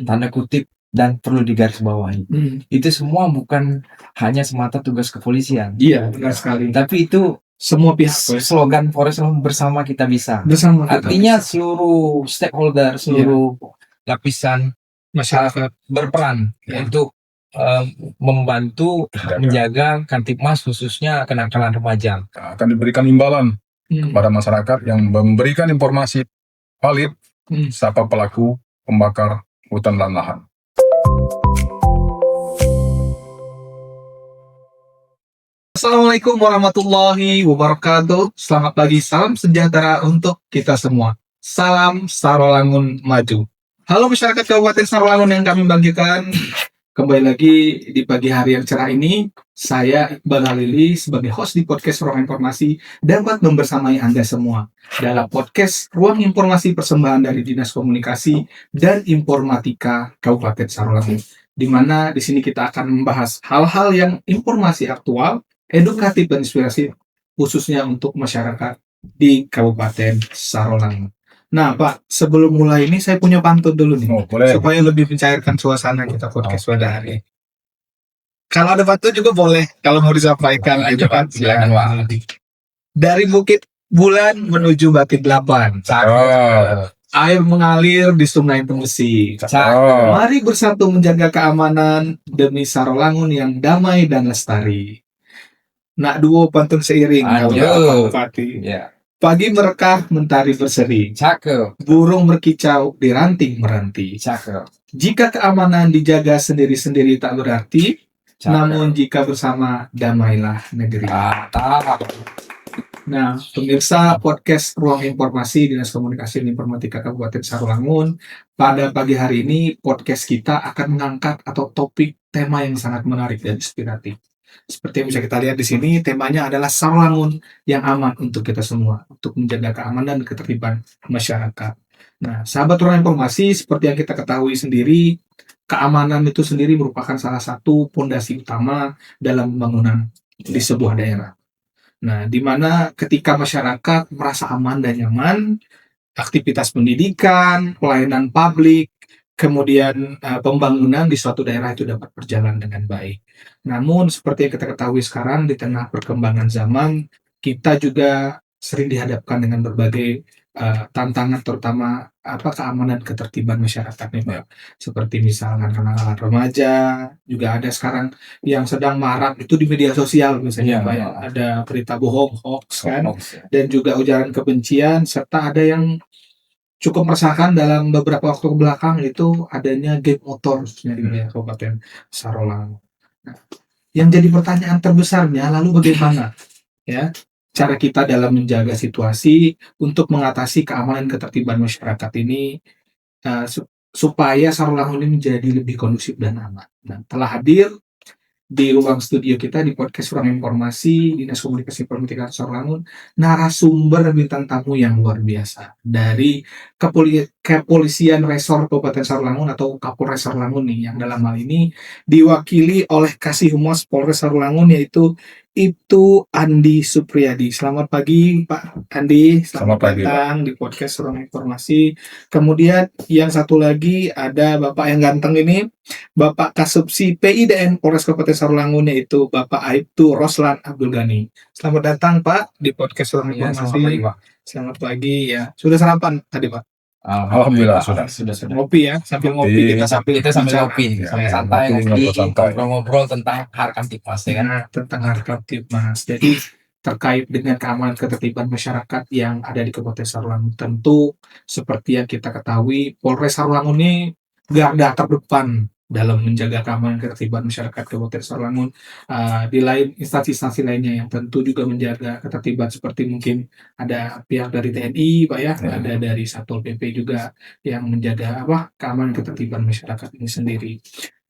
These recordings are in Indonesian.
tanda kutip dan perlu digarisbawahi. Itu semua bukan hanya semata tugas kepolisian. Iya, benar sekali. Tapi itu Semua pihak slogan Polres Lamongan, bersama kita bisa. bersama kita Artinya bisa. seluruh stakeholder, seluruh lapisan Masyarakat berperan Ya. untuk membantu menjaga Kamtipmas, khususnya kenakalan remaja. Akan diberikan imbalan kepada masyarakat yang memberikan informasi valid siapa pelaku pembakar hutan dan lahan. Assalamualaikum warahmatullahi wabarakatuh. Selamat pagi, salam sejahtera untuk kita semua. Salam Sarolangun maju. Halo masyarakat Kabupaten Sarolangun yang kami banggakan. Kembali lagi di pagi hari yang cerah ini, saya Iqbal Halili sebagai host di podcast Ruang Informasi dapat membersamai Anda semua dalam podcast Ruang Informasi persembahan dari Dinas Komunikasi dan Informatika Kabupaten Sarolangun, di mana di sini kita akan membahas hal-hal yang informasi aktual, edukatif dan inspiratif khususnya untuk masyarakat di Kabupaten Sarolangun. Nah Pak, sebelum mulai ini saya punya pantun dulu nih, Boleh. supaya lebih mencairkan suasana kita podcast pada hari ini. Kalau ada pantun juga boleh, kalau mau disampaikan gitu kan. Silakan, Pak. Dari Bukit Bulan menuju Bukit Delapan, air mengalir di Sungai Tembesi. Mari bersatu menjaga keamanan demi Sarolangun yang damai dan lestari. Nak duo pantun seiring. Pati. Ya. Pagi merekah, mentari berseri. Cakep. Burung berkicau di ranting meranti. Cakep. Jika keamanan dijaga sendiri-sendiri tak berarti, Cakep. namun jika bersama damailah negeri. Nah, pemirsa podcast Ruang Informasi Dinas Komunikasi dan Informatika Kabupaten Sarolangun, pada pagi hari ini podcast kita akan mengangkat atau topik tema yang sangat menarik dan inspiratif. Seperti yang bisa kita lihat di sini, temanya adalah Sarolangun yang aman untuk kita semua, untuk menjaga keamanan dan ketertiban masyarakat. Nah, sahabat Ruang Informasi, seperti yang kita ketahui sendiri, keamanan itu sendiri merupakan salah satu pondasi utama dalam pembangunan di sebuah daerah. Nah, di mana ketika masyarakat merasa aman dan nyaman, aktivitas pendidikan, pelayanan publik, kemudian pembangunan di suatu daerah itu dapat berjalan dengan baik. Namun, seperti yang kita ketahui sekarang, di tengah perkembangan zaman, kita juga sering dihadapkan dengan berbagai tantangan, terutama keamanan ketertiban masyarakat nih Pak. Seperti misalnya kenakalan remaja, juga ada sekarang yang sedang marak itu di media sosial misalnya Pak ya. Ada berita bohong, hoax kan, dan juga ujaran kebencian, serta ada yang cukup meresahkan dalam beberapa waktu belakang itu adanya geng motor khususnya di wilayah Kabupaten Sarolangun. Nah, yang jadi pertanyaan terbesarnya, lalu bagaimana ya cara kita dalam menjaga situasi untuk mengatasi keamanan ketertiban masyarakat ini supaya Sarolangun ini menjadi lebih kondusif dan aman. Nah, telah hadir di ruang studio kita di podcast Ruang Informasi Dinas Komunikasi Informatika Sarolangun narasumber bintang tamu yang luar biasa dari Kepolisian Resor Kabupaten Sarolangun atau Kapolres Sarolangun nih, yang dalam hal ini diwakili oleh Kasih Humas Polres Sarolangun, yaitu Ibtu Andi Supriyadi. Selamat pagi Pak Andi, selamat datang di podcast Ruang Informasi. Kemudian yang satu lagi ada Bapak yang ganteng ini, Bapak Kasubsi PIDN Polres Kabupaten Sarolangun, yaitu Bapak Aibtu Roslan Abdul Ghani. Selamat datang Pak di podcast Ruang Informasi. Selamat pagi ya. Sudah sarapan tadi Pak? Alhamdulillah sudah. Ngopi ya, sambil ngopi kita sambil ngopi, santai ngobrol tentang Harkamtipmas ya kan. Tentang Harkamtipmas. Jadi terkait dengan keamanan ketertiban masyarakat yang ada di Kabupaten Sarolangun, tentu seperti yang kita ketahui, Polres Sarolangun ini garda terdepan dalam menjaga keamanan ketertiban masyarakat Kabupaten Sarolangun. Di lain instansi-instansi lainnya yang tentu juga menjaga ketertiban, seperti mungkin ada pihak dari TNI Pak ya, ada dari Satpol PP juga yang menjaga keamanan ketertiban masyarakat ini sendiri.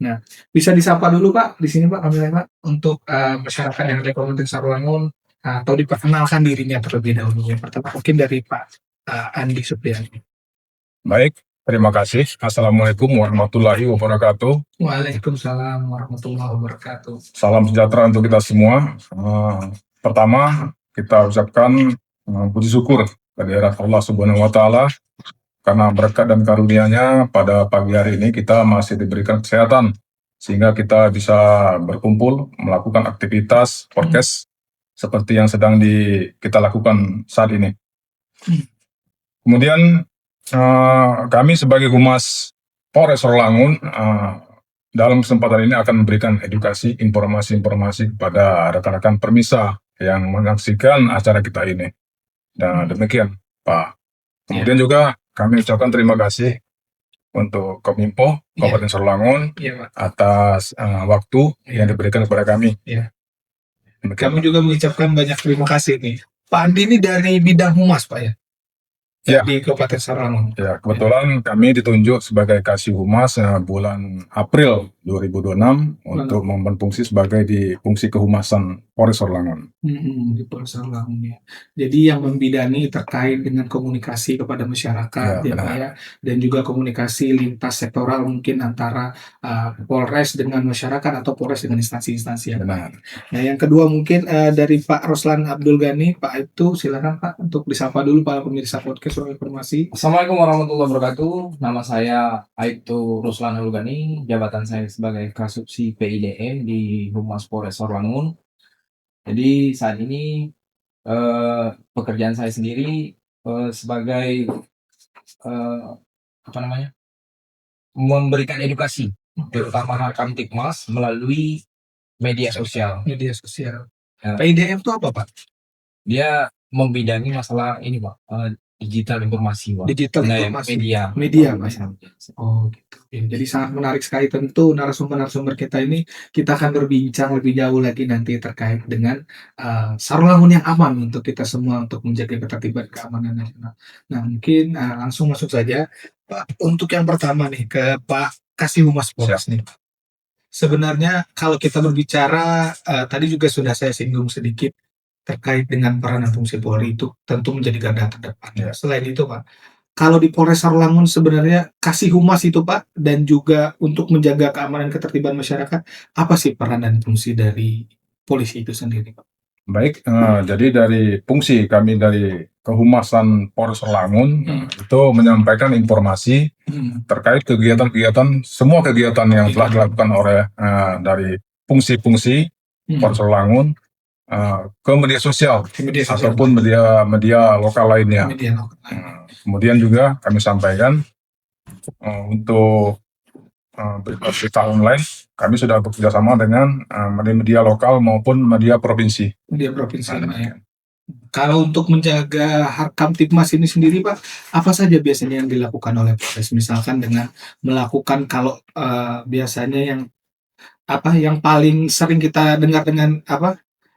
Nah, bisa disapa dulu Pak di sini Pak, kami Pak, untuk masyarakat yang ada di Kabupaten Sarolangun, atau diperkenalkan dirinya terlebih dahulu. Yang pertama mungkin dari Pak Andi Supriyadi. Baik. Terima kasih. Assalamualaikum warahmatullahi wabarakatuh. Waalaikumsalam warahmatullahi wabarakatuh. Salam sejahtera untuk kita semua. Pertama, kita ucapkan puji syukur kehadirat Allah Subhanahu wa Ta'ala karena berkat dan karunia-Nya pada pagi hari ini kita masih diberikan kesehatan sehingga kita bisa berkumpul melakukan aktivitas podcast seperti yang sedang kita lakukan saat ini. Kemudian kami sebagai Humas Polres Rolangun dalam kesempatan ini akan memberikan edukasi, informasi-informasi kepada rekan-rekan permisa yang menyaksikan acara kita ini. Dan demikian, Pak. Kemudian juga kami ucapkan terima kasih untuk Kominfo Kabupaten Rolangun atas waktu yang diberikan kepada kami. Demikian, Kami juga mengucapkan banyak terima kasih nih. Pak Andi ini dari bidang humas, Pak ya? Di Kabupaten Rolangun. Ya, kebetulan kami ditunjuk sebagai Kasih Humas bulan April 2026 untuk berfungsi sebagai di fungsi kehumasan Polres Rolangun. Di Polres Rolangun ya. Jadi yang membidangi terkait dengan komunikasi kepada masyarakat ya, Pak ya, dan juga komunikasi lintas sektoral mungkin antara Polres dengan masyarakat atau Polres dengan instansi-instansi yang lain. Nah, yang kedua mungkin dari Pak Roslan Abdul Ghani, Pak Aibtu, silakan Pak untuk disapa dulu para pemirsa podcast Ruang Informasi. Assalamualaikum warahmatullahi wabarakatuh. Nama saya Aibtu Roslan Abdul Ghani, jabatan saya sebagai Kasubsi PIDM di Humas Polres Rolangun. Jadi saat ini pekerjaan saya sendiri sebagai memberikan edukasi terutama Kamtibmas melalui media sosial. Media sosial. PIDM itu apa, Pak? Dia membidangi masalah ini, Pak, digital informasi, Pak. Digital informasi. Media, Pak. Oh, gitu. Ya, jadi sangat menarik sekali. Tentu narasumber-narasumber kita ini kita akan berbincang lebih jauh lagi nanti terkait dengan Sarolangun yang aman untuk kita semua untuk menjaga ketertiban keamanan nasional. Nah, mungkin langsung masuk saja, Pak. Untuk yang pertama nih ke Pak Kasih Humas Polres nih. Sebenarnya kalau kita berbicara tadi juga sudah saya singgung sedikit terkait dengan peran dan fungsi Polri itu tentu menjadi garda terdepan. Selain itu, Pak, kalau di Polres Rolangun sebenarnya Kasih Humas itu, Pak, dan juga untuk menjaga keamanan ketertiban masyarakat, apa sih peran dan fungsi dari polisi itu sendiri, Pak? Baik, jadi dari fungsi kami dari Kehumasan Polres Rolangun itu menyampaikan informasi terkait kegiatan-kegiatan, semua kegiatan yang telah dilakukan oleh dari fungsi-fungsi Polres Rolangun ke media sosial ataupun media lokal lainnya. Kemudian juga kami sampaikan untuk berita online, kami sudah bekerjasama dengan media lokal maupun media provinsi. Media provinsi. Kalau untuk menjaga Kamtibmas ini sendiri, Pak, apa saja biasanya yang dilakukan oleh Polres? Misalkan dengan melakukan kalau biasanya yang paling sering kita dengar dengan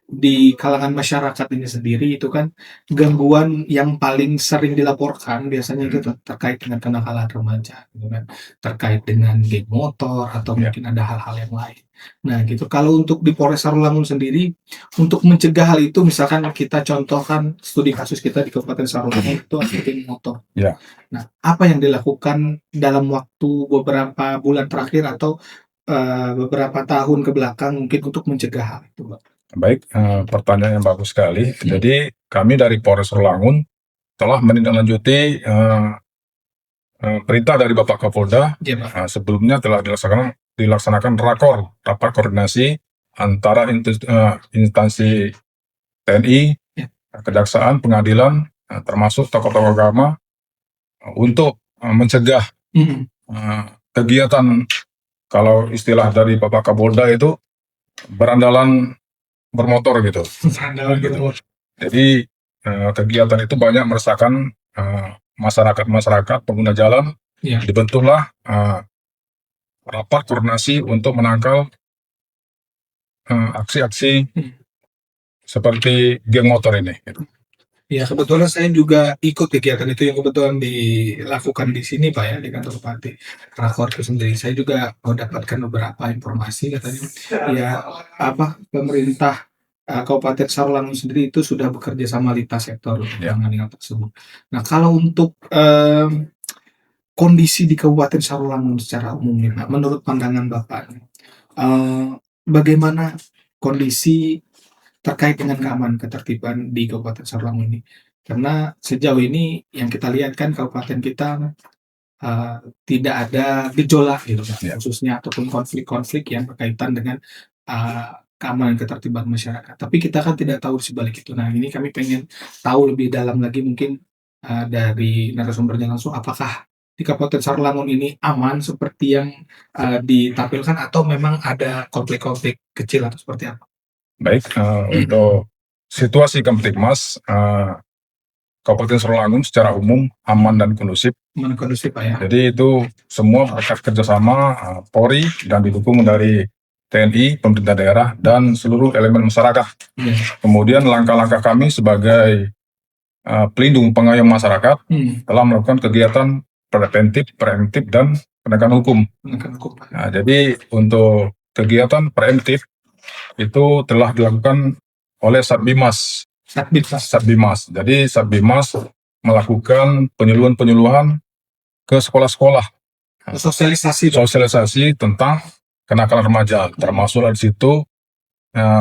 di kalangan masyarakat ini sendiri itu kan gangguan yang paling sering dilaporkan biasanya itu terkait dengan kenakalan remaja, gitu kan, terkait dengan geng motor atau mungkin ada hal-hal yang lain. Nah, gitu. Kalau untuk di Polres Rolangun sendiri untuk mencegah hal itu, misalkan kita contohkan studi kasus kita di Kabupaten Rolangun itu ada geng motor. Nah, apa yang dilakukan dalam waktu beberapa bulan terakhir atau beberapa tahun ke belakang mungkin untuk mencegah hal itu, Pak? Baik, pertanyaan yang bagus sekali. Jadi kami dari Polres Rolangun telah menindaklanjuti perintah dari Bapak Kapolda. Sebelumnya telah dilaksanakan rapat koordinasi antara instansi TNI, Kejaksaan, Pengadilan, termasuk tokoh-tokoh agama untuk mencegah kegiatan, kalau istilah dari Bapak Kapolda itu berandalan bermotor gitu. Jadi kegiatan itu banyak meresahkan masyarakat pengguna jalan. Dibentuklah rapat koordinasi untuk menangkal aksi-aksi seperti geng motor ini. Ya, kebetulan saya juga ikut kegiatan itu yang kebetulan dilakukan di sini, Pak ya, di kantor Bupati Rakor itu sendiri. Saya juga mendapatkan beberapa informasi katanya pemerintah Kabupaten Rolangun sendiri itu sudah bekerja sama lintas sektor menangani hal tersebut. Nah, kalau untuk kondisi di Kabupaten Rolangun secara umum, Pak, menurut pandangan Bapak, bagaimana kondisi terkait dengan keamanan ketertiban di Kabupaten Rolangun ini? Karena sejauh ini yang kita lihat kan kabupaten kita tidak ada gejolak gitu Pak, Ya. khususnya ataupun konflik-konflik yang berkaitan dengan keamanan ketertiban masyarakat. Tapi kita kan tidak tahu di sebalik itu. Nah, ini kami pengen tahu lebih dalam lagi mungkin dari narasumbernya langsung, apakah di Kabupaten Sarolangun ini aman seperti yang ditampilkan atau memang ada konflik-konflik kecil atau seperti apa? Baik, untuk situasi Kamtipmas, Kabupaten Sarolangun secara umum aman dan kondusif. Mana kondusif Pak ya? Jadi itu semua berkat kerjasama Polri dan didukung dari TNI, pemerintah daerah, dan seluruh elemen masyarakat. Iya. Kemudian langkah-langkah kami sebagai pelindung pengayom masyarakat telah melakukan kegiatan preventif, dan penegakan hukum. Penegakan hukum Pak. Nah, jadi untuk kegiatan preventif itu telah dilakukan oleh Satbimas. Satbid. Jadi Satbimas melakukan penyuluhan ke sekolah-sekolah, sosialisasi tentang kenakalan remaja, termasuk di situ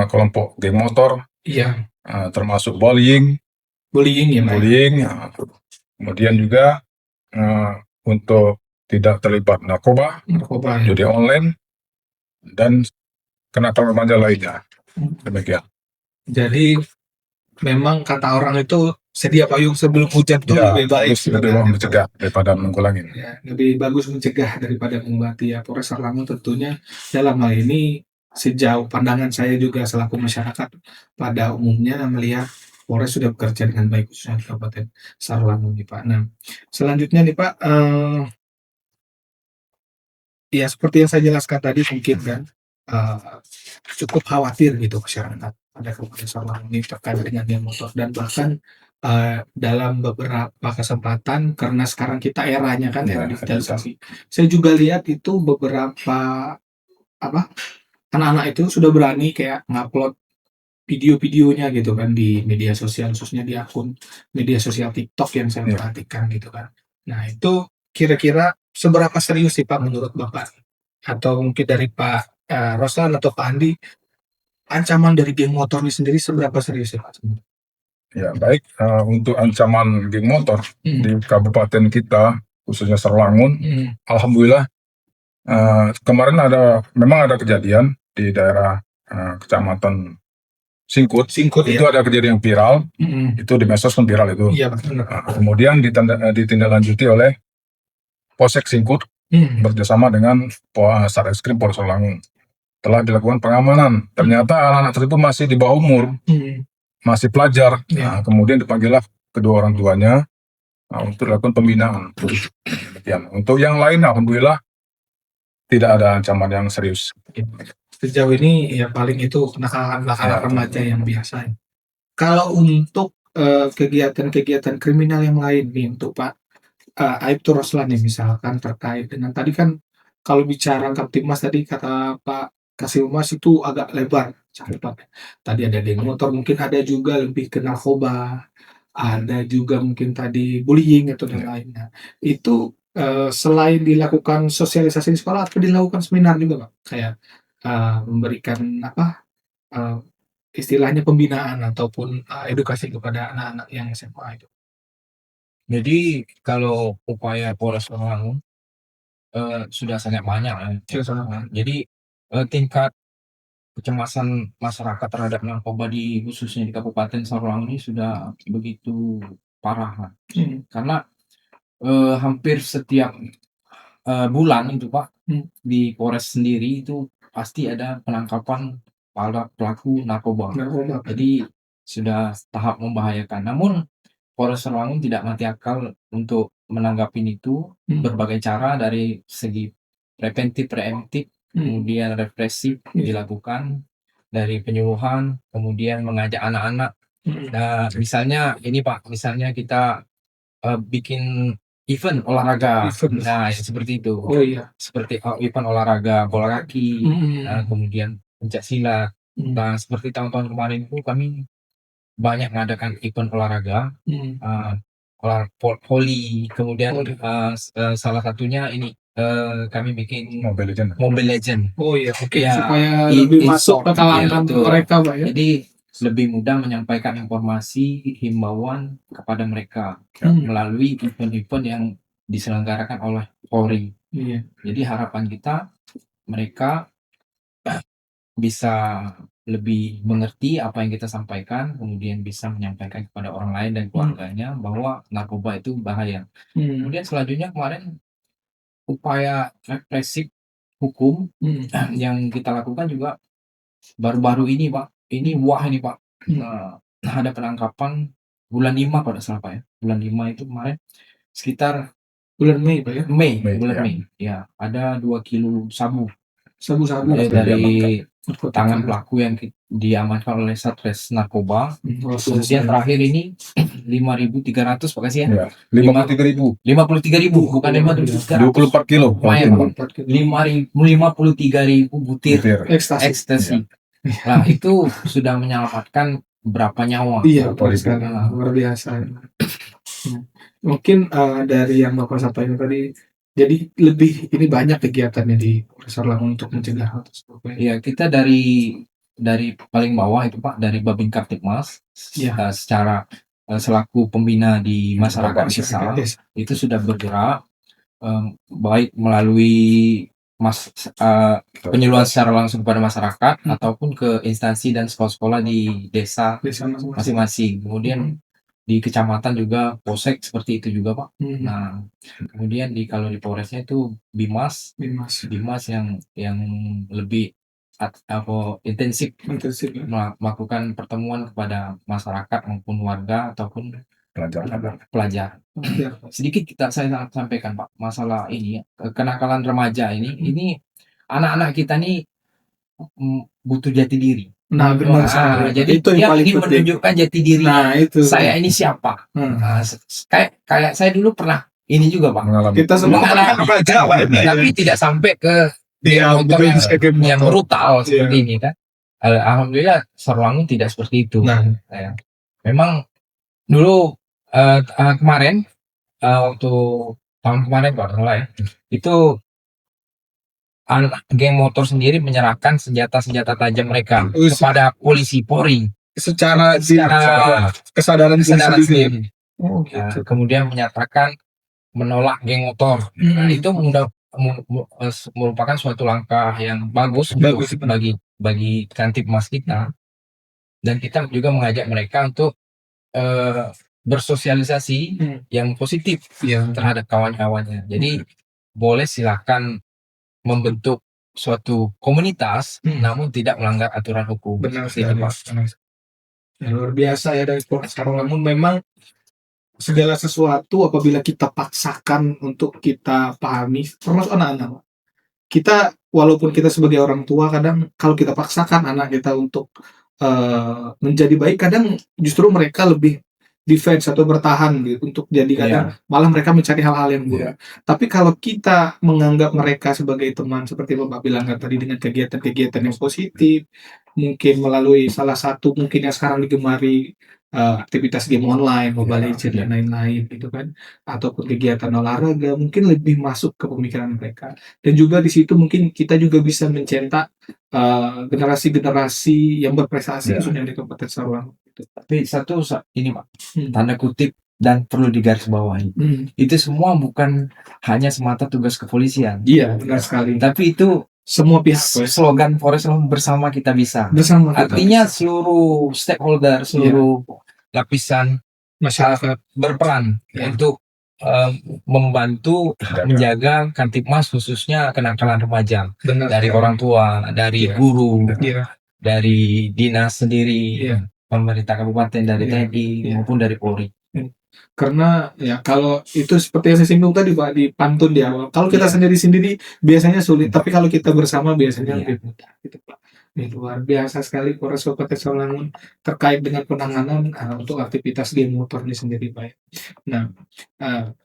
kelompok geng motor, Iya, termasuk bullying, bullying ya Pak. kemudian juga untuk tidak terlibat narkoba, Narkoba ya. judi online, dan kenakalan remaja lainnya. Demikian. Jadi memang kata orang itu sedia payung sebelum hujan itu Ya, lebih baik lebih bagus mencegah daripada menanggulangi. ya, lebih bagus mencegah daripada mengobati ya. Polres Sarolangun tentunya dalam hal ini sejauh pandangan saya juga selaku masyarakat pada umumnya melihat Polres sudah bekerja dengan baik khususnya di Kabupaten Sarolangun nih Pak. Nah, selanjutnya nih Pak, ya seperti yang saya jelaskan tadi mungkin kan cukup khawatir gitu masyarakat pada Kabupaten Sarolangun ini terkait dengan geng motor, dan bahkan dalam beberapa kesempatan karena sekarang kita eranya kan era Ya, digitalisasi. Saya juga lihat itu beberapa anak-anak itu sudah berani kayak ngupload video-videonya gitu kan di media sosial, khususnya di akun media sosial TikTok yang saya Ya. perhatikan gitu kan. Nah, itu kira-kira seberapa serius sih Pak menurut Bapak? Atau mungkin dari Pak Roslan atau Pak Andi, ancaman dari geng motor ini sendiri seberapa serius ya Pak? Ya, baik. Untuk ancaman geng motor di kabupaten kita, khususnya Sarolangun, alhamdulillah kemarin memang ada kejadian di daerah kecamatan Singkut itu ya. ada kejadian viral, itu di medsos kan viral itu. Iya benar. Kemudian ditindaklanjuti oleh Polsek Singkut bekerjasama dengan Satreskrim Polres Sarolangun. Telah dilakukan pengamanan. Ternyata anak-anak tersebut masih di bawah umur, masih pelajar. Ya. Kemudian dipanggillah kedua orang tuanya untuk dilakukan pembinaan. Demikian. Untuk yang lain, alhamdulillah tidak ada ancaman yang serius. Sejauh ini ya paling itu kenakalan remaja yang biasa. Kalau untuk kegiatan-kegiatan kriminal yang lain nih untuk Pak Aibtu Roslan nih misalkan terkait dengan tadi kan kalau bicara Kamtibmas tadi kata Pak Kasihumas itu agak lebar cakupannya. Tadi ada geng motor, mungkin ada juga lebih ke narkoba, ada juga mungkin tadi bullying atau yang lainnya. Itu selain dilakukan sosialisasi di sekolah atau dilakukan seminar juga Pak? Kayak memberikan istilahnya pembinaan ataupun edukasi kepada anak-anak yang SMA itu. Jadi kalau upaya Polres Sarolangun sudah sangat banyak Jadi tingkat kecemasan masyarakat terhadap narkoba khususnya di Kabupaten Sarolangun ini sudah begitu parah. Karena hampir setiap bulan itu Pak, di Polres sendiri itu pasti ada penangkapan para pelaku narkoba. Jadi sudah tahap membahayakan. Namun Polres Sarolangun tidak mati akal untuk menanggapi itu berbagai cara dari segi preventif, kemudian represif dilakukan dari penyuluhan, kemudian mengajak anak-anak. Nah, misalnya ini Pak, misalnya kita bikin event olahraga. Nah, seperti itu. Oh iya. Seperti event olahraga bola kaki, kemudian pencak silat. Nah, seperti tahun-tahun kemarin itu kami banyak mengadakan event olahraga, voli, kemudian salah satunya ini kami bikin Mobile Legend. Oh iya, oke. Ya, Supaya lebih masuk ke kalangan mereka Pak ya. Jadi lebih mudah menyampaikan informasi, himbauan kepada mereka melalui event-event yang diselenggarakan oleh Polri. Iya. Jadi harapan kita mereka bisa lebih mengerti apa yang kita sampaikan, kemudian bisa menyampaikan kepada orang lain dan keluarganya bahwa narkoba itu bahaya. Kemudian selanjutnya kemarin upaya represif hukum yang kita lakukan juga baru-baru ini, Pak. Ini Pak. Ada penangkapan bulan 5 kalau tidak salah, Pak, ya. Bulan 5 itu kemarin sekitar Bulan Mei, Pak, ya? bulan Mei. Ya, ada 2 kilo sabu Sabu-sabu dari narkotika. tangan pelaku yang diamankan oleh Satres Narkoba. Kemudian Kemudian terakhir ini 5.300, Pak Kasih ya. Ya, 53.000, 53.000, bukan 5.300. 24 kilo. Lumayan, Pak. 53.000 butir ekstasi. Nah, itu sudah menyelamatkan berapa nyawa. Iya, Polri. sekali. Luar biasa. Mungkin dari yang Bapak sampaikan tadi, jadi lebih ini banyak kegiatannya di Polres Lamongan untuk mencegah hal tersebut. Iya, kita dari paling bawah itu, Pak, dari Babin Kaptipmas, secara selaku pembina di masyarakat desa, itu sudah bergerak baik melalui penyuluhan secara langsung kepada masyarakat ataupun ke instansi dan sekolah-sekolah di desa masing-masing. Kemudian di kecamatan juga Polsek seperti itu juga, Pak. Nah, kemudian kalau di Polresnya itu Bimas yang lebih intensif melakukan pertemuan kepada masyarakat maupun warga ataupun pelajar. Sedikit saya sampaikan, Pak, masalah ini kenakalan remaja ini anak-anak kita nih butuh jati diri. Nah, benar sekali. Jadi itu dia yang paling ingin penting. menunjukkan jati diri. Nah, itu. Saya ini siapa? Nah, kayak saya dulu pernah ini juga, Pak. Mengalami. Kita semua tapi tidak sampai ke motor yang brutal seperti ini kan. Alhamdulillah Sarwangun tidak seperti itu. Nah, memang dulu kemarin waktu tahun kemarin kalau salah ya, itu geng motor sendiri menyerahkan senjata-senjata tajam mereka kepada polisi Polri secara kesadaran sendiri. Gitu. Kemudian menyatakan menolak geng motor. Nah, itu merupakan suatu langkah yang bagus bagi Kamtipmas kita, dan kita juga mengajak mereka untuk bersosialisasi yang positif terhadap kawan-kawannya. Jadi boleh silakan membentuk suatu komunitas namun tidak melanggar aturan hukum. Benar sekali, Pak. Luar biasa ya dari Polres Lamongan. Memang segala sesuatu apabila kita paksakan untuk kita pahami, termasuk anak-anak, kita walaupun kita sebagai orang tua kadang kalau kita paksakan anak kita untuk menjadi baik, kadang justru mereka lebih defense atau bertahan gitu untuk jadi kadang malah mereka mencari hal-hal yang buruk. Tapi kalau kita menganggap mereka sebagai teman seperti Bapak bilang tadi dengan kegiatan-kegiatan yang positif, mungkin melalui salah satu mungkin yang sekarang digemari aktivitas game online, Mobile Legends dan lain-lain gitu kan, ataupun kegiatan olahraga mungkin lebih masuk ke pemikiran mereka. Dan juga di situ mungkin kita juga bisa mencetak generasi-generasi yang berprestasi khususnya di Kabupaten Sarwangun. Tapi satu ini, Pak, tanda kutip dan perlu digarisbawahi. Itu semua bukan hanya semata tugas kepolisian. Iya, benar sekali. Tapi itu semua pihak. Slogan Polres bersama kita bisa. Artinya seluruh stakeholder, seluruh lapisan masyarakat berperan untuk membantu menjaga Kamtipmas khususnya kenakalan remaja. Dari orang tua, dari guru, dari dinas sendiri, pemerintah kabupaten, dari TNI maupun dari Polri. Karena ya kalau itu seperti yang saya singgung tadi, Pak, di pantun di awal, kalau kita sendiri-sendiri biasanya sulit, tapi kalau kita bersama biasanya lebih mudah gitu, Pak. Ini luar biasa sekali Polres Kabupaten Sarwangun terkait dengan penanganan untuk aktivitas geng motor ini sendiri, Pak. Nah,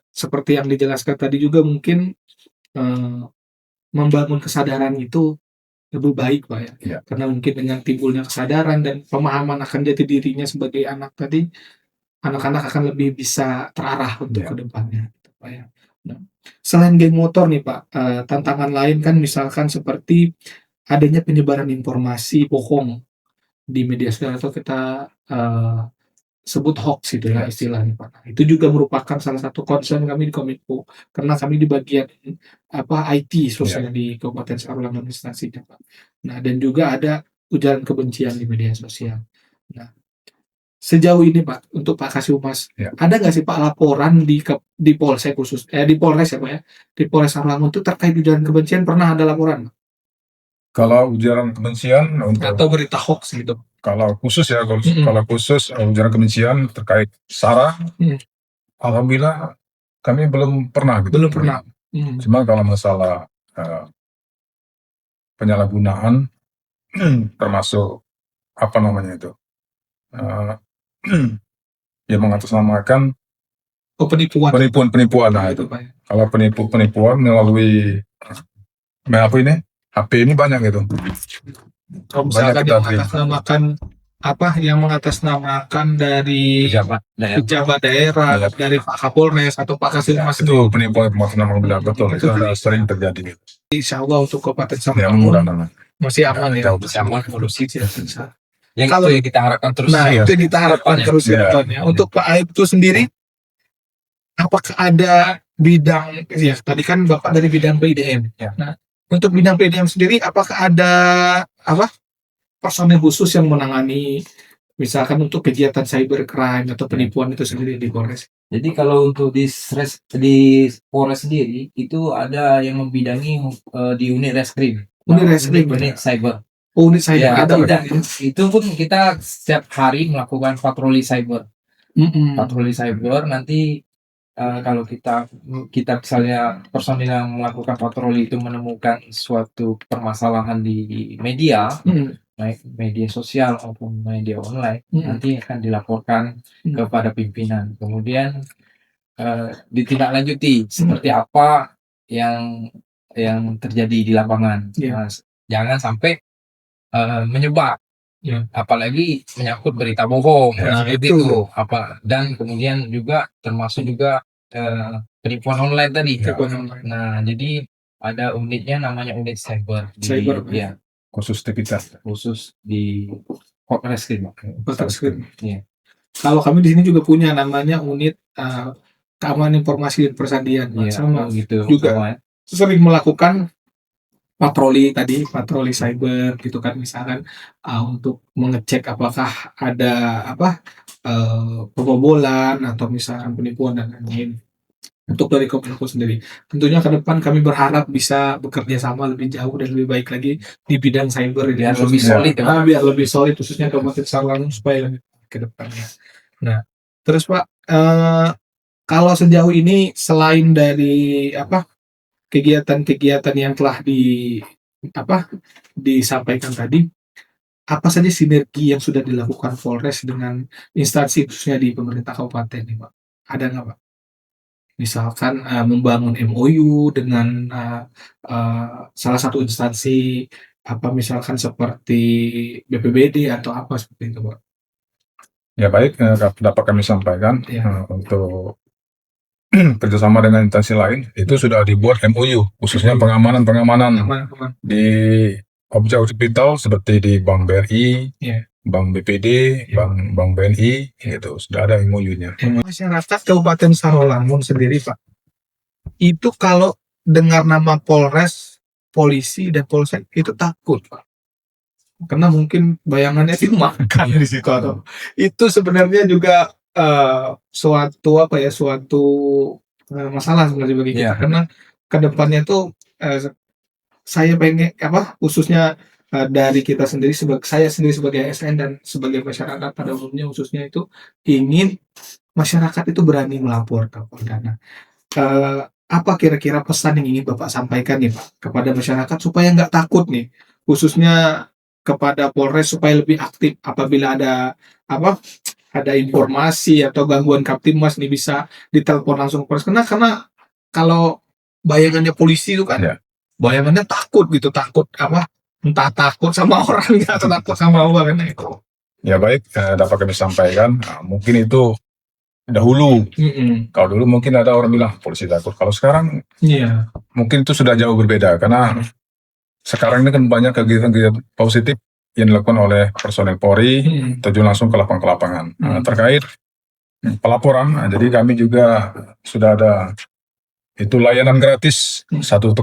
seperti yang dijelaskan tadi juga mungkin membangun kesadaran itu lebih baik, Pak, ya. Karena mungkin dengan timbulnya kesadaran dan pemahaman akan jati dirinya sebagai anak tadi, anak-anak akan lebih bisa terarah untuk ke depannya, gitu, Pak, ya. Nah, selain geng motor nih, Pak, tantangan lain kan misalkan seperti adanya penyebaran informasi bohong di media sosial atau kita sebut hoax itu ya Yes. istilahnya Pak. Nah, itu juga merupakan salah satu concern kami di Kominfo karena kami di bagian IT khususnya di Kabupaten Sarulangun instansinya Pak. Nah, dan juga ada ujaran kebencian di media sosial. Nah, sejauh ini Pak, untuk Pak Kasih-Humas, Ya. ada nggak sih Pak laporan di Polsek khusus, di Polres ya Pak ya, di Polres Sarulangun itu terkait ujaran kebencian pernah ada laporan? Kalau ujaran kebencian untuk Atau berita hoax gitu? kalau khusus ya Mm-mm. kalau khusus ujaran kebencian terkait SARA, alhamdulillah kami belum pernah gitu. Belum pernah. Cuma kalau masalah penyalahgunaan termasuk apa namanya itu ya mengatasnamakan Penipuan. penipuan nah itu. Pak ya. Kalau penipuan melalui apa ini HP ini banyak gitu. Kalau misalkan kita yang mengatasnamakan dari pejabat daerah, Ya. dari Pak Kapolres atau Pak Kasih-Humas Itu penipuan mengatasnamakan betul itu sering terjadi gitu. Insya Allah untuk Kabupaten Ya Sarulangun mudah-mudahan. masih aman ya. Jauh. Masih aman, kondusif. Yang Kalau- itu yang kita harapkan terus. Nah, Iya. itu yang kita harapkan terus ya Iya. depannya. Untuk Pak Aib itu sendiri, apakah ada bidang, ya tadi kan Bapak dari bidang PIDM. Ya. Nah, untuk bidang PIDM sendiri, apakah ada personel khusus yang menangani, misalkan untuk kegiatan cybercrime atau penipuan itu sendiri di Polres? Jadi kalau untuk di Polres sendiri itu ada yang membidangi di unit reskrim. Unit reskrim, unit cyber. Oh, unit cyber Ya, ada. itu pun kita setiap hari melakukan patroli cyber. Patroli cyber nanti kalau kita misalnya personil yang melakukan patroli itu menemukan suatu permasalahan di media, baik media sosial maupun media online, nanti akan dilaporkan kepada pimpinan. Kemudian ditindaklanjuti seperti apa yang terjadi di lapangan. Iya. Nah, jangan sampai menyebar. Ya. Apalagi menyangkut berita bohong. Nah, seperti itu. dan kemudian juga termasuk juga penipuan online tadi. Penipuan online. Nah, jadi ada unitnya namanya unit cyber Cyber, ya, Khusus kita. khusus di Polreskrim. Polreskrim. Iya. Kalau kami di sini juga punya namanya unit keamanan informasi dan persandian, Pak. Iya, Sama gitu. juga. Sama, ya. Sering melakukan patroli cyber gitu kan, misalkan untuk mengecek apakah ada pembobolan atau misalkan penipuan dan lain-lain. Untuk dari Kominfo sendiri, tentunya ke depan kami berharap bisa bekerja sama lebih jauh dan lebih baik lagi di bidang cyber ini. Biar lebih solid ya, Pak. Biar lebih solid khususnya Kabupaten Sarulangun supaya lebih ke depannya. Nah, terus Pak, kalau sejauh ini selain dari kegiatan-kegiatan yang telah disampaikan tadi, apa saja sinergi yang sudah dilakukan Polres dengan instansi khususnya di pemerintah kabupaten nih Pak? Ada nggak Pak? Misalkan membangun MOU dengan salah satu instansi misalkan seperti BPBD atau apa seperti itu Pak? Ya baik, dapat kami sampaikan Ya. untuk kerjasama dengan instansi lain itu sudah dibuat MOU khususnya pengamanan Aman. di objek vital seperti di Bank BRI, Ya. Bank BPD, Bank BNI, gitu sudah ada MOU-nya. Masyarakat Kabupaten Sarulangun sendiri Pak, itu kalau dengar nama Polres, polisi dan polsek itu takut Pak, karena mungkin bayangannya itu makan di situ atau itu sebenarnya juga suatu masalah sebenarnya bagi kita. Iya. Karena kedepannya tuh saya pengen khususnya dari kita sendiri saya sendiri sebagai ASN dan sebagai masyarakat pada umumnya khususnya itu ingin masyarakat itu berani melapor ke Polda. Nah, apa kira-kira pesan yang ingin Bapak sampaikan nih Pak kepada masyarakat supaya nggak takut nih, khususnya kepada Polres supaya lebih aktif apabila ada informasi atau gangguan Kaptimas nih bisa ditelepon langsung Polres. Karena kalau bayangannya polisi itu kan Ya. bayangannya takut entah takut sama orang atau takut sama apa kan itu. Ya baik, dapat kami sampaikan, mungkin itu dahulu. Kalau dulu mungkin ada orang bilang polisi takut. Kalau sekarang mungkin itu sudah jauh berbeda karena sekarang ini kan banyak kegiatan-kegiatan positif yang dilakukan oleh personel Polri terjun langsung ke lapangan. Terkait pelaporan, jadi kami juga sudah ada itu layanan gratis 110.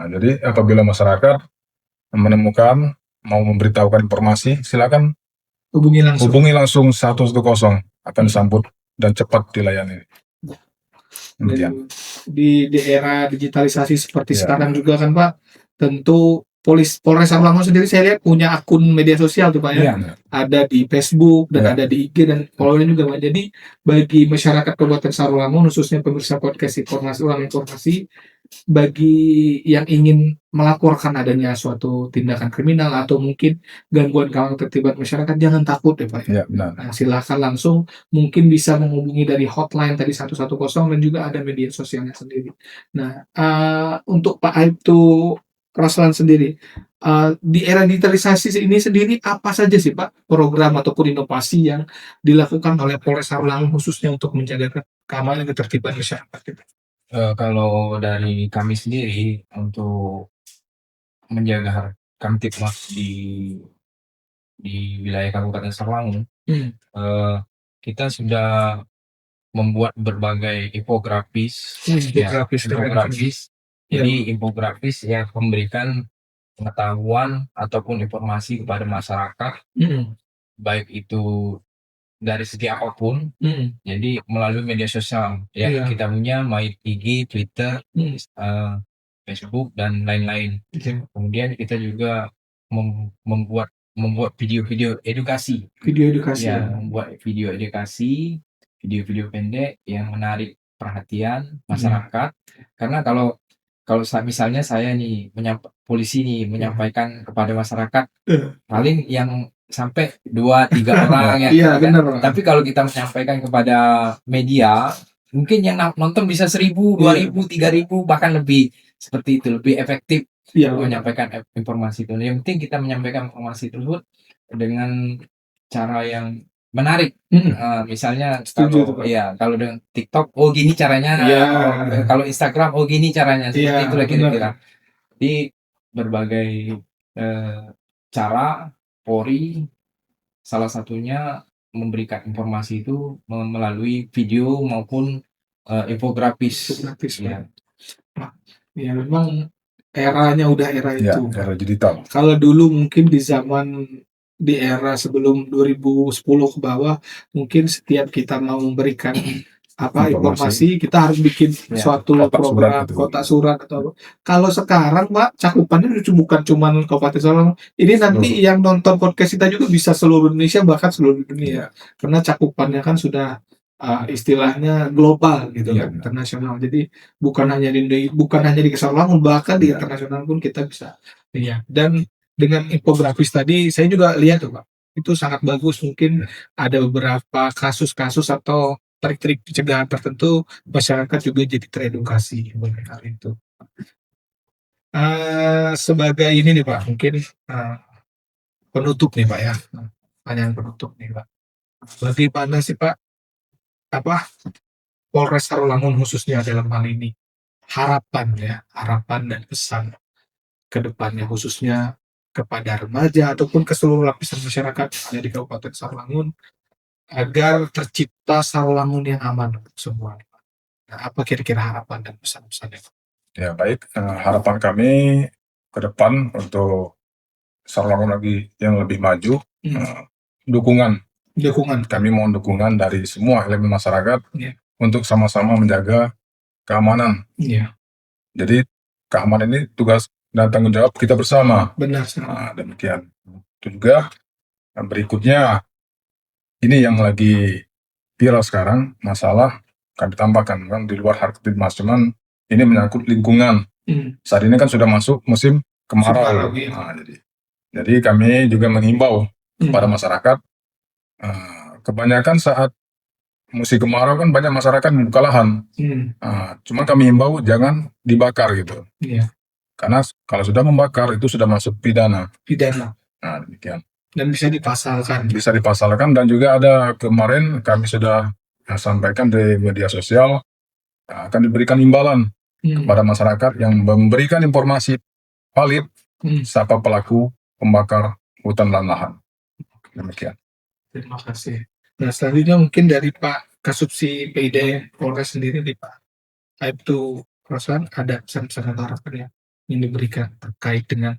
Jadi apabila masyarakat menemukan mau memberitahukan informasi, silakan hubungi langsung 110, akan disambut dan cepat dilayani. Dan di era digitalisasi seperti sekarang juga kan Pak, tentu Polres Sarolangun sendiri saya lihat punya akun media sosial tuh Pak ya. Ada di Facebook dan ada di IG dan follownya juga Pak. Jadi bagi masyarakat Kabupaten Sarolangun, khususnya pemirsa podcast informasi, bagi yang ingin melaporkan adanya suatu tindakan kriminal atau mungkin gangguan ketertiban masyarakat, jangan takut ya Pak. Nah, silakan langsung, mungkin bisa menghubungi dari hotline tadi 110 dan juga ada media sosialnya sendiri. Nah, untuk Pak Aibtu Ruslan sendiri, di era digitalisasi ini sendiri apa saja sih Pak program ataupun inovasi yang dilakukan oleh Polres Sarolangun khususnya untuk menjaga keamanan dan ketertiban masyarakat? Kalau dari kami sendiri untuk menjaga Kamtibmas di wilayah Kabupaten Sarolangun, kita sudah membuat berbagai infografis. Jadi infografis yang memberikan pengetahuan ataupun informasi kepada masyarakat, baik itu dari segi apapun. Jadi melalui media sosial ya, kita punya IG, Twitter, Facebook dan lain-lain. Kemudian kita juga membuat video-video edukasi. Membuat video edukasi, video-video pendek yang menarik perhatian masyarakat. Karena kalau misalnya saya nih polisi nih menyampaikan kepada masyarakat, paling yang sampai 2-3 orang ya. Benar. Tapi kalau kita menyampaikan kepada media, mungkin yang nonton bisa 1.000, 2.000, 3.000 bahkan lebih. Seperti itu, lebih efektif menyampaikan informasi itu. Yang penting kita menyampaikan informasi tersebut dengan cara yang menarik. Misalnya kalau dengan TikTok, gini caranya. Kalau Instagram, gini caranya. Seperti itulah kira-kira. Di berbagai cara Polri salah satunya memberikan informasi itu melalui video maupun infografis. Ya memang eranya udah era itu. Era digital. Kalau dulu mungkin di era sebelum 2010 ke bawah, mungkin setiap kita mau memberikan informasi kita harus bikin suatu program kotak surat atau kalau sekarang Pak cakupannya bukan cuma Kabupaten Sarolangun, ini nanti yang nonton podcast kita juga bisa seluruh Indonesia bahkan seluruh dunia karena cakupannya kan sudah istilahnya global gitu kan, internasional. Jadi bukan hanya di Sarolangun, bahkan di internasional pun kita bisa lihat. Dan dengan infografis tadi saya juga lihat tuh Pak, itu sangat bagus. Mungkin ada beberapa kasus-kasus atau trik-trik pencegahan tertentu, masyarakat juga jadi teredukasi mengenai hal itu. Sebagai ini nih Pak, mungkin penutup nih Pak ya, pertanyaan penutup nih Pak. Bagaimana sih Pak Polres Sarolangun khususnya dalam hal ini harapan dan pesan ke depannya khususnya kepada remaja ataupun ke seluruh lapisan masyarakat yang ada di Kabupaten Sarolangun agar tercipta Sarolangun yang aman untuk semua. Nah, apa kira-kira harapan dan pesan-pesannya? Ya baik, harapan kami ke depan untuk Sarolangun lagi yang lebih maju, dukungan. Kami mohon dukungan dari semua elemen masyarakat untuk sama-sama menjaga keamanan. Jadi keamanan ini tugas dan tanggung jawab kita bersama. Benar. Demikian. Itu juga berikutnya ini yang lagi viral sekarang, masalah kami tambahkan kan di luar Kamtibmas, cuman ini menyangkut lingkungan. Saat ini kan sudah masuk musim kemarau. Jadi kami juga menghimbau kepada masyarakat. Kebanyakan saat musim kemarau kan banyak masyarakat membuka lahan. Cuma kami himbau jangan dibakar gitu. Karena kalau sudah membakar itu sudah masuk pidana. Nah, demikian. Dan bisa dipasalkan. Bisa dipasalkan, dan juga ada kemarin kami sudah sampaikan di media sosial akan diberikan imbalan kepada masyarakat yang memberikan informasi valid siapa pelaku pembakar hutan dan lahan. Demikian. Terima kasih. Nah, selanjutnya mungkin dari Pak Kasubsi PID Polres sendiri nih Pak Aibtu Roslan, ada pesan-pesan atau harapan yang diberikan terkait dengan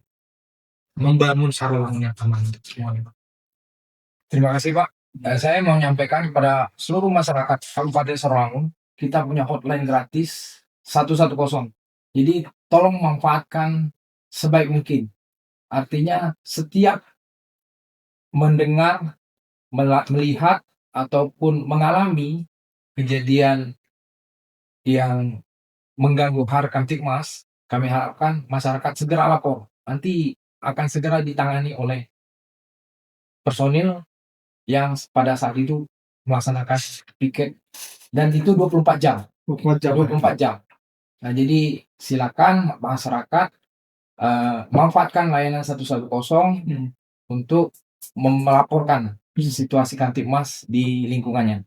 membangun Sarolangun yang aman untuk semuanya Pak. Terima kasih Pak. Saya mau menyampaikan kepada seluruh masyarakat Kabupaten Sarolangun, kita punya hotline gratis 110. Jadi tolong manfaatkan sebaik mungkin. Artinya setiap mendengar, melihat ataupun mengalami kejadian yang mengganggu Harkamtibmas, kami harapkan masyarakat segera lapor. Nanti akan segera ditangani oleh personil yang pada saat itu melaksanakan piket, dan itu 24 jam. 24 jam. Nah, jadi silakan masyarakat manfaatkan layanan 110 untuk melaporkan situasi Kamtibmas di lingkungannya.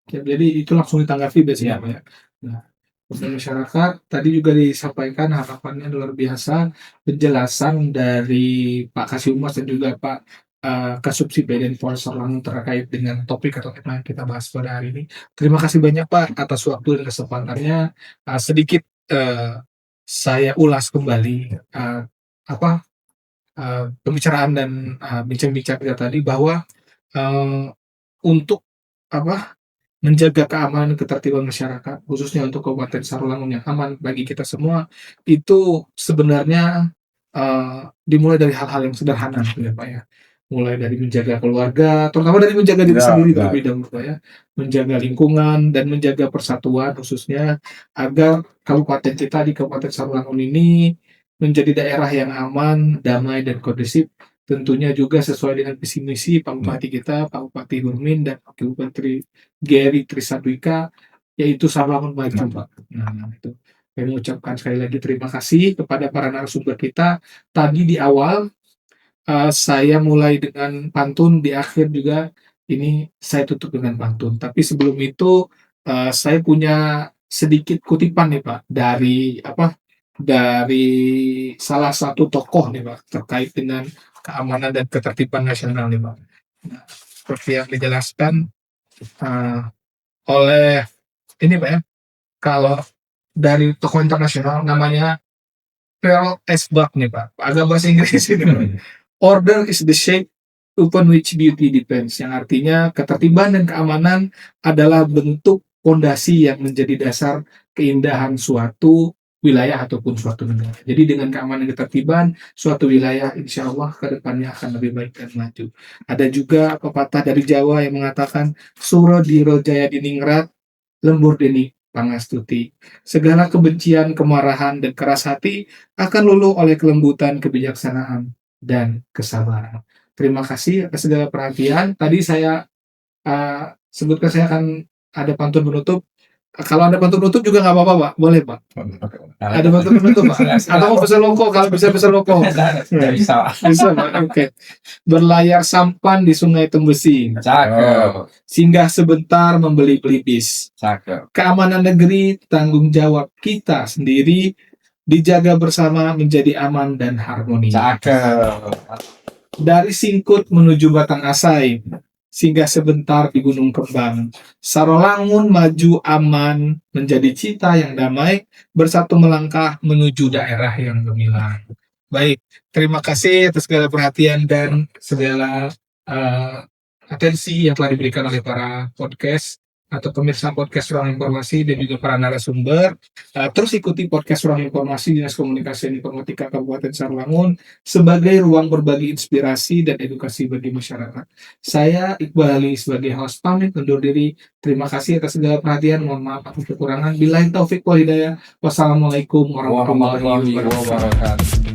Jadi itu langsung ditanggapi biasanya Iya. Pak ya. Nah, untuk masyarakat tadi juga disampaikan harapannya luar biasa, penjelasan dari Pak Kasubmas dan juga Pak Kasubsi PID Polres Sarolangun terkait dengan topik atau tema yang kita bahas pada hari ini. Terima kasih banyak Pak atas waktu dan kesempatannya. Sedikit saya ulas kembali pembicaraan dan bincang-bincang kita tadi bahwa untuk menjaga keamanan dan ketertiban masyarakat, khususnya untuk Kabupaten Sarolangun yang aman bagi kita semua, itu sebenarnya dimulai dari hal-hal yang sederhana ya Pak ya. Mulai dari menjaga keluarga, terutama dari menjaga diri sendiri terlebih dahulu Pak ya. Menjaga lingkungan dan menjaga persatuan khususnya agar kabupaten kita di Kabupaten Sarolangun ini menjadi daerah yang aman, damai dan kondusif. Tentunya juga sesuai dengan visi misi Pak Bupati kita, Pak Bupati Burmin dan Wakil Bupati Geri Trisadwika, yaitu Sarolangun Maju Pak. Nah, itu. Saya mengucapkan sekali lagi terima kasih kepada para narasumber kita. Tadi di awal saya mulai dengan pantun, di akhir juga ini saya tutup dengan pantun. Tapi sebelum itu saya punya sedikit kutipan nih Pak dari salah satu tokoh nih Pak terkait dengan keamanan dan ketertiban nasional nih Pak. Nah, seperti yang dijelaskan oleh ini Pak ya, kalau dari tokoh internasional namanya Pearl S. Buck nih Pak, agak bahasa Inggris ini Pak. Order is the shape upon which beauty depends, yang artinya ketertiban dan keamanan adalah bentuk fondasi yang menjadi dasar keindahan suatu wilayah ataupun suatu negara. Jadi dengan keamanan dan ketertiban, suatu wilayah insya Allah ke depannya akan lebih baik dan maju. Ada juga pepatah dari Jawa yang mengatakan Suro Diro Jaya Diningrat, Lembur Deni Pangastuti. Segala kebencian, kemarahan, dan keras hati akan luluh oleh kelembutan, kebijaksanaan, dan kesabaran. Terima kasih atas segala perhatian. Tadi saya sebutkan saya akan ada pantun penutup. Kalau ada pantun penutup juga nggak apa-apa Pak, boleh Pak. Ada pantun penutup Pak. Atau mau pesan loko, kalau bisa pesan loko. Nggak bisa. Bisa Pak. Oke. Berlayar sampan di Sungai Tembesi. Cakep. Singgah sebentar membeli pelipis. Cakep. Keamanan negeri tanggung jawab kita sendiri, dijaga bersama menjadi aman dan harmoni. Cakep. Dari Singkut menuju Batang Asai, singgah sebentar di Gunung Kembang. Sarolangun maju aman, menjadi cita yang damai, bersatu melangkah menuju daerah yang gemilang. Baik, terima kasih atas segala perhatian dan segala atensi yang telah diberikan oleh para podcast atau pemirsa podcast Ruang Informasi dan juga para narasumber. Terus ikuti podcast Ruang Informasi Dinas Komunikasi dan Informatika Kabupaten Sarolangun sebagai ruang berbagi inspirasi dan edukasi bagi masyarakat. Saya Iqbal Ali sebagai host pamit undur diri. Terima kasih atas segala perhatian. Mohon maaf atas kekurangan. Billahi taufik wal hidayah. Wassalamualaikum warahmatullahi wabarakatuh.